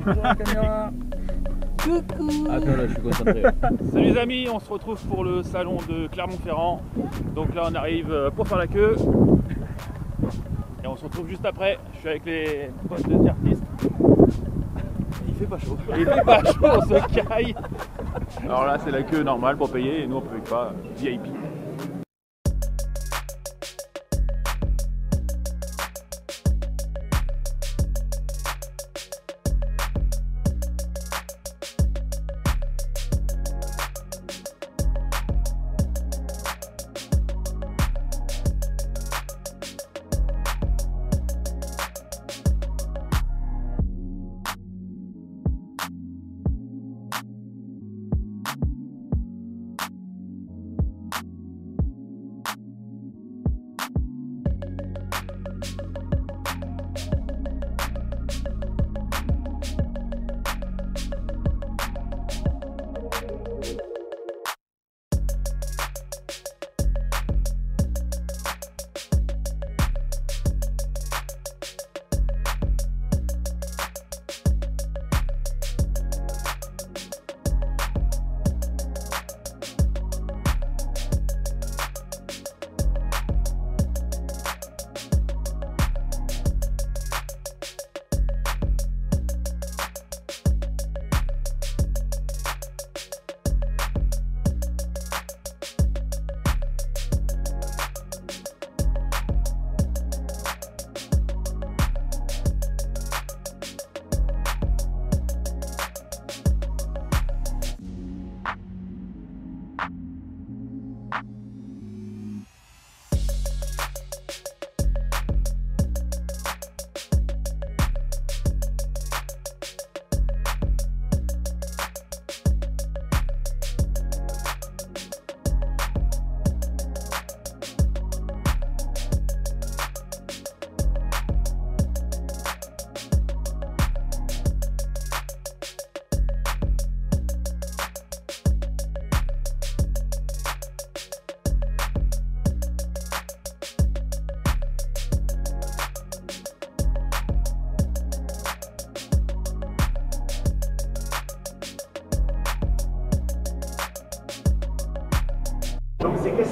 Bonjour la caméra. Coucou. Attends, là, je suis concentré. Salut les amis, on se retrouve pour le salon de Clermont-Ferrand. Donc là, on arrive pour faire la queue. Et on se retrouve juste après. Je suis avec les potes de artistes. Il fait pas chaud. Il fait pas chaud, on se caille. Alors là, c'est la queue normale pour payer et nous, on ne paye pas VIP.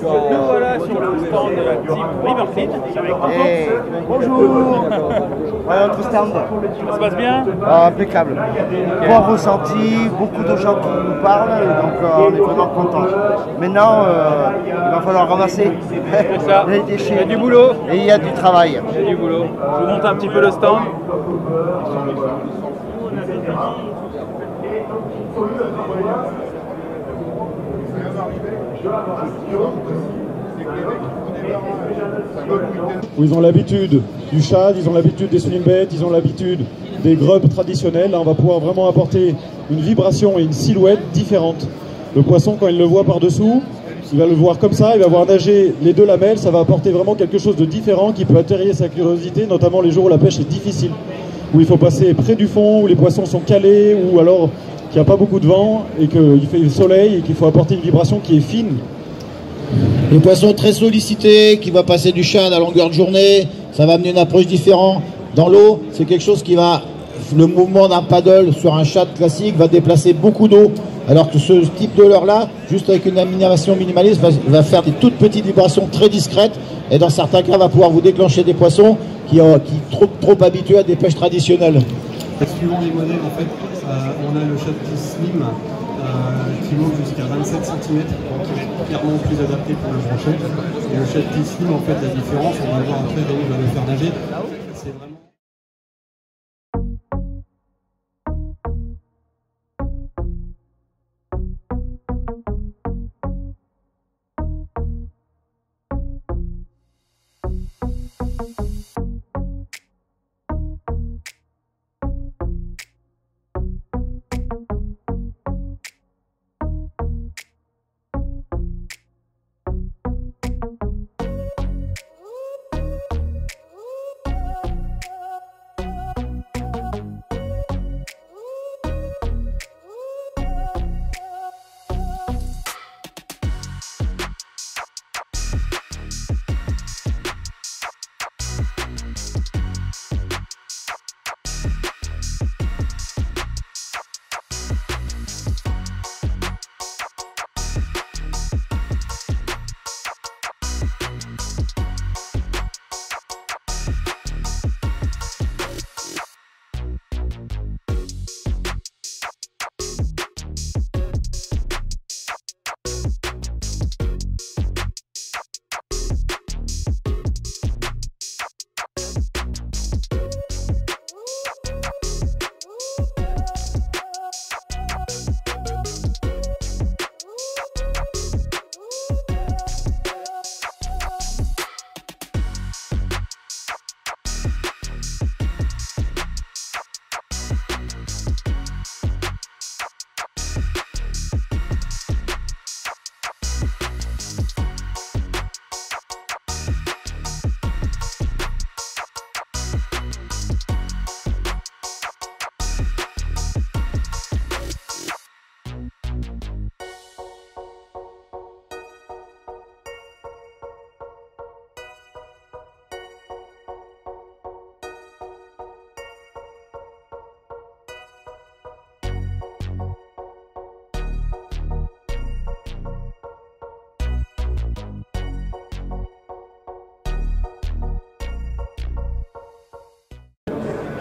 Nous voilà sur le stand de la team Riverfleet avec Hey, bonjour. Voilà notre stand. Ça se passe bien? Impeccable. Bon ressenti, beaucoup de gens qui nous parlent, donc on est vraiment contents. Maintenant, il va falloir ramasser ça. les déchets. Il y a du boulot. Et il y a du travail. Il y a du boulot. Je vous montre un petit peu le stand. Où ils ont l'habitude du shad, ils ont l'habitude des swimbait, ils ont l'habitude des grubs traditionnels. Là, on va pouvoir vraiment apporter une vibration et une silhouette différente. Le poisson, quand il le voit par-dessous, il va le voir comme ça, il va voir nager les deux lamelles. Ça va apporter vraiment quelque chose de différent qui peut atterrir sa curiosité, notamment les jours où la pêche est difficile, où il faut passer près du fond, où les poissons sont calés, ou alors qu'il n'y a pas beaucoup de vent et qu'il fait soleil et qu'il faut apporter une vibration qui est fine. Le poisson très sollicité, qui va passer du shad à longueur de journée, ça va amener une approche différente. Dans l'eau, c'est quelque chose qui va, le mouvement d'un paddle sur un shad classique va déplacer beaucoup d'eau, alors que ce type de leurre-là, juste avec une animation minimaliste, va faire des toutes petites vibrations très discrètes, et dans certains cas va pouvoir vous déclencher des poissons qui sont trop habitués à des pêches traditionnelles. Suivant les modèles, en fait, on a le shad slim qui monte jusqu'à 27 cm, donc clairement plus adapté pour le brochet. Et le shad slim, en fait, la différence, on va le voir après, Rémi va le faire nager. C'est vraiment...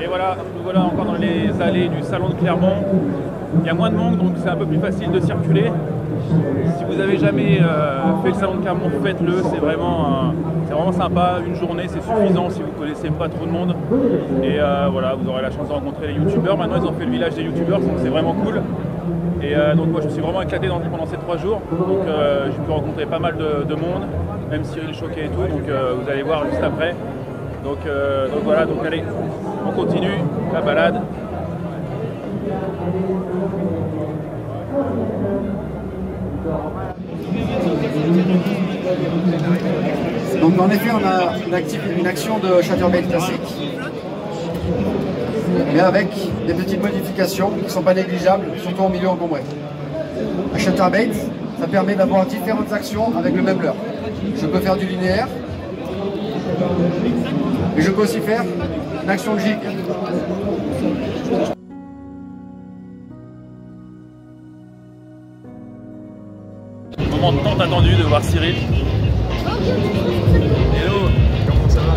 Et voilà, nous voilà encore dans les allées du salon de Clermont. Il y a moins de monde, donc c'est un peu plus facile de circuler. Si vous n'avez jamais fait le salon de Clermont, faites-le, c'est vraiment sympa. Une journée, c'est suffisant si vous ne connaissez pas trop de monde. Et voilà, vous aurez la chance de rencontrer les youtubeurs. Maintenant, ils ont fait le village des youtubeurs, donc c'est vraiment cool. Et donc moi, je me suis vraiment éclaté pendant ces 3 jours. Donc j'ai pu rencontrer pas mal de monde, même Cyril Choquet et tout. Donc vous allez voir juste après. Donc voilà, donc allez, on continue la balade. Donc en effet, on a une action de Chatterbait classique, mais avec des petites modifications qui ne sont pas négligeables, surtout en milieu encombré. À Chatterbait, ça permet d'avoir différentes actions avec le même leurre. Je peux faire du linéaire, mais je peux aussi faire une action de jig. Moment tant attendu de voir Cyril. Hello, comment ça va?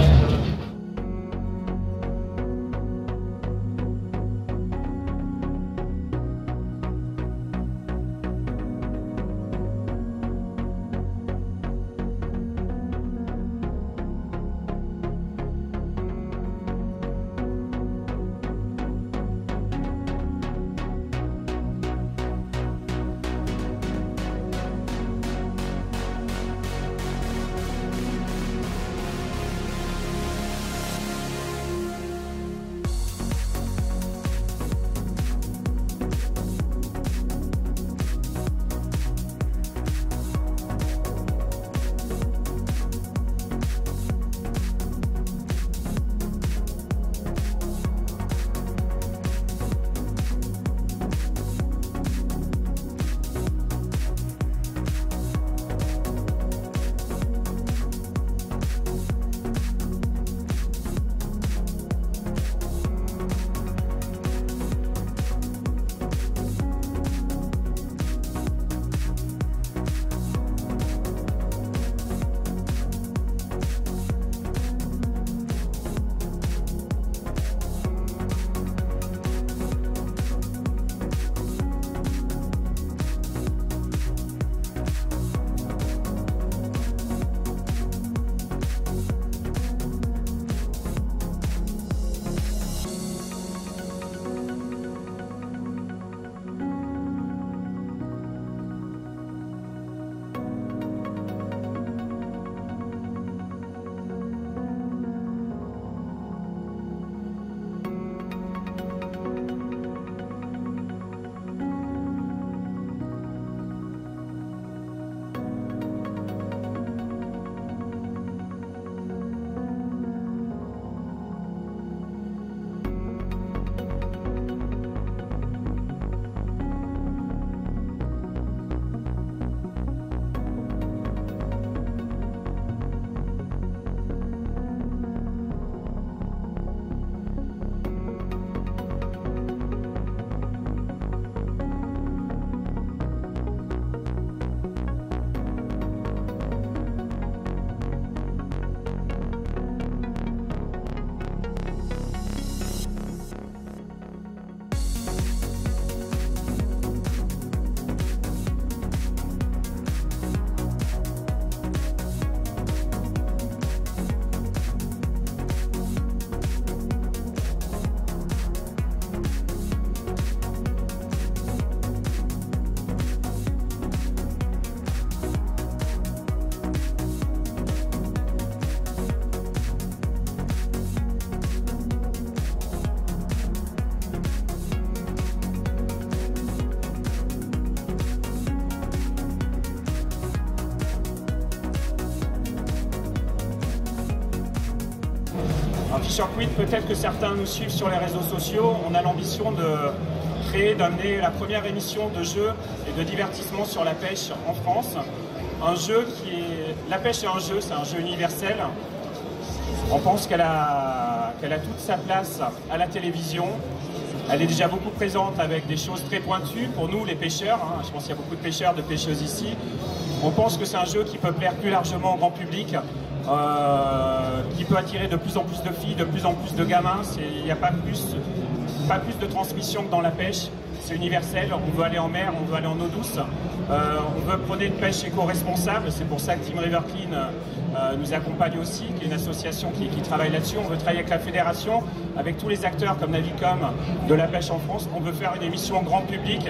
Fisherquid, peut-être que certains nous suivent sur les réseaux sociaux. On a l'ambition de créer, d'amener la première émission de jeu et de divertissement sur la pêche en France. Un jeu qui est... La pêche est un jeu, c'est un jeu universel. On pense qu'elle a toute sa place à la télévision. Elle est déjà beaucoup présente avec des choses très pointues pour nous les pêcheurs. Je pense qu'il y a beaucoup de pêcheurs, de pêcheuses ici. On pense que c'est un jeu qui peut plaire plus largement au grand public, qui peut attirer de plus en plus de filles, de plus en plus de gamins. Il n'y a pas plus de transmission que dans la pêche. C'est universel, on veut aller en mer, on veut aller en eau douce, on veut prôner une pêche éco-responsable, c'est pour ça que Team River Clean nous accompagne aussi, qui est une association qui travaille là-dessus. On veut travailler avec la fédération, avec tous les acteurs comme Navicom de la pêche en France. On veut faire une émission grand public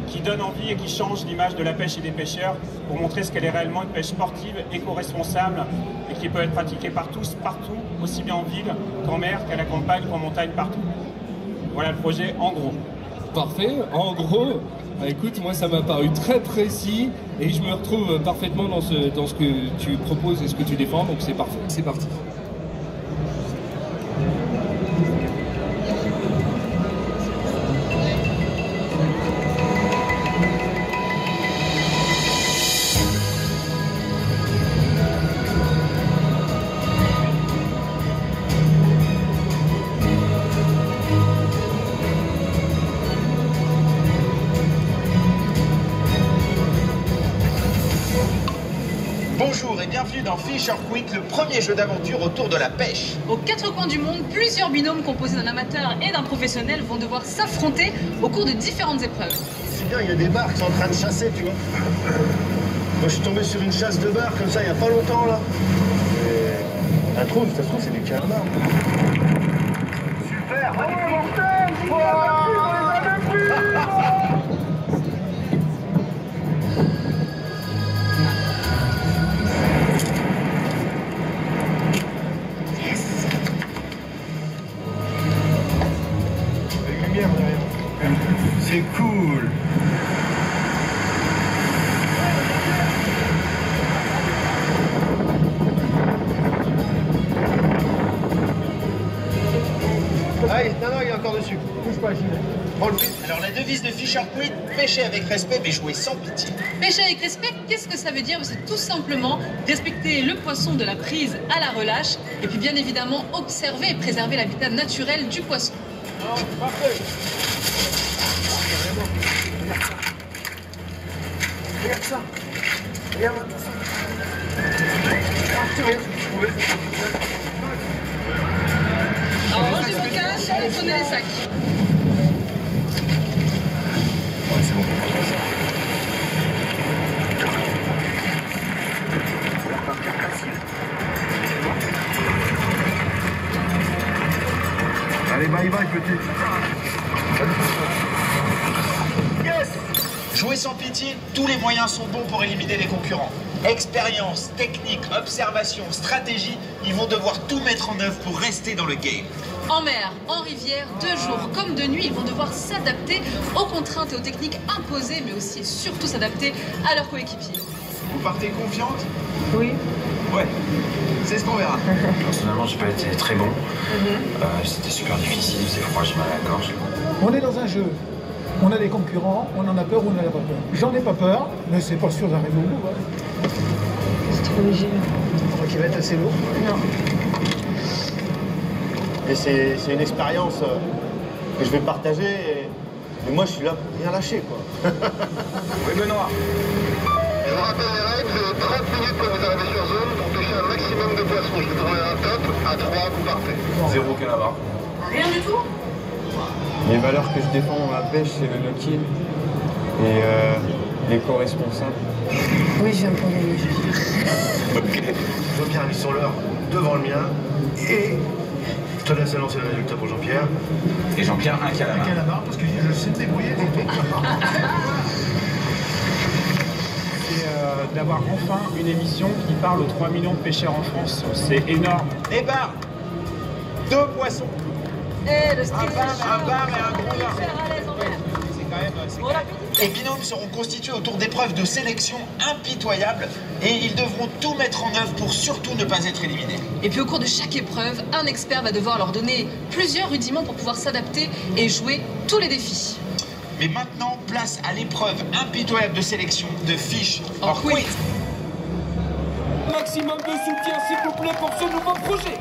qui donne envie et qui change l'image de la pêche et des pêcheurs pour montrer ce qu'elle est réellement, une pêche sportive, éco-responsable et qui peut être pratiquée par tous, partout, aussi bien en ville qu'en mer, qu'à la campagne, qu'en montagne, partout. Voilà le projet en gros. Parfait, en gros, bah écoute, moi ça m'a paru très précis et je me retrouve parfaitement dans ce que tu proposes et ce que tu défends, donc c'est parfait, c'est parti. Bonjour et bienvenue dans Fish or Quit, le premier jeu d'aventure autour de la pêche. Aux quatre coins du monde, plusieurs binômes composés d'un amateur et d'un professionnel vont devoir s'affronter au cours de différentes épreuves. C'est bien, il y a des barques qui sont en train de chasser, tu vois. Moi, je suis tombé sur une chasse de barques comme ça il n'y a pas longtemps, là. Et... ça se trouve, c'est des calmars. Super! C'est cool. Allez, non, il est encore dessus. Bouge pas, j'y vais. Prends le fil. Alors la devise de Fish or Quit, pêcher avec respect mais jouer sans pitié. Pêcher avec respect, qu'est-ce que ça veut dire? C'est tout simplement respecter le poisson de la prise à la relâche et puis bien évidemment observer et préserver l'habitat naturel du poisson. Oh, parfait. Regarde ça. Regarde ça. Alors rangez vos caches et prenez les sacs. Ouais, c'est bon. Allez, bye bye petit. Yes! Jouer sans pitié, tous les moyens sont bons pour éliminer les concurrents. Expérience, technique, observation, stratégie, ils vont devoir tout mettre en œuvre pour rester dans le game. En mer, en rivière, de jour comme de nuit, ils vont devoir s'adapter aux contraintes et aux techniques imposées, mais aussi et surtout s'adapter à leurs coéquipiers. Vous partez confiante? Oui. Ouais, c'est ce qu'on verra. Personnellement, j'ai pas été très bon. C'était super difficile, c'est froid, j'ai mal à la gorge. On est dans un jeu. On a des concurrents, on en a peur ou on n'en a pas peur. J'en ai pas peur, mais c'est pas sûr d'arriver au bout. Hein. C'est trop léger. Tu crois qu'il va être assez lourd? Non. Et c'est une expérience que je vais partager. Et moi, je suis là pour rien lâcher, quoi. Oui, Benoît. Je vous rappelle les règles, vous avez 30 minutes pour vous arriver sur zone pour pêcher un maximum de poissons. Je vais trouver un top, à 3, vous partez. 0 calabar. Rien du tout? Les valeurs que je défends dans la pêche, c'est le no-kill et l'éco-responsable. Oui, je viens pour gagner. Ok. Jean-Pierre a mis son leurre devant le mien et je te laisse annoncer le résultat pour Jean-Pierre. Et Jean-Pierre, un calamar. Un calamar, parce que je sais me débrouiller. C'est d'avoir enfin une émission qui parle aux 3 millions de pêcheurs en France. C'est énorme. Des barres, 2 poissons. Et le style un bar et un gros bar. C'est quand même... Les binômes seront constitués autour d'épreuves de sélection impitoyables et ils devront tout mettre en œuvre pour surtout ne pas être éliminés. Et puis au cours de chaque épreuve, un expert va devoir leur donner plusieurs rudiments pour pouvoir s'adapter et jouer tous les défis. Mais maintenant, place à l'épreuve impitoyable de sélection de Fish or Quit. Maximum de soutien s'il vous plaît pour ce nouveau projet.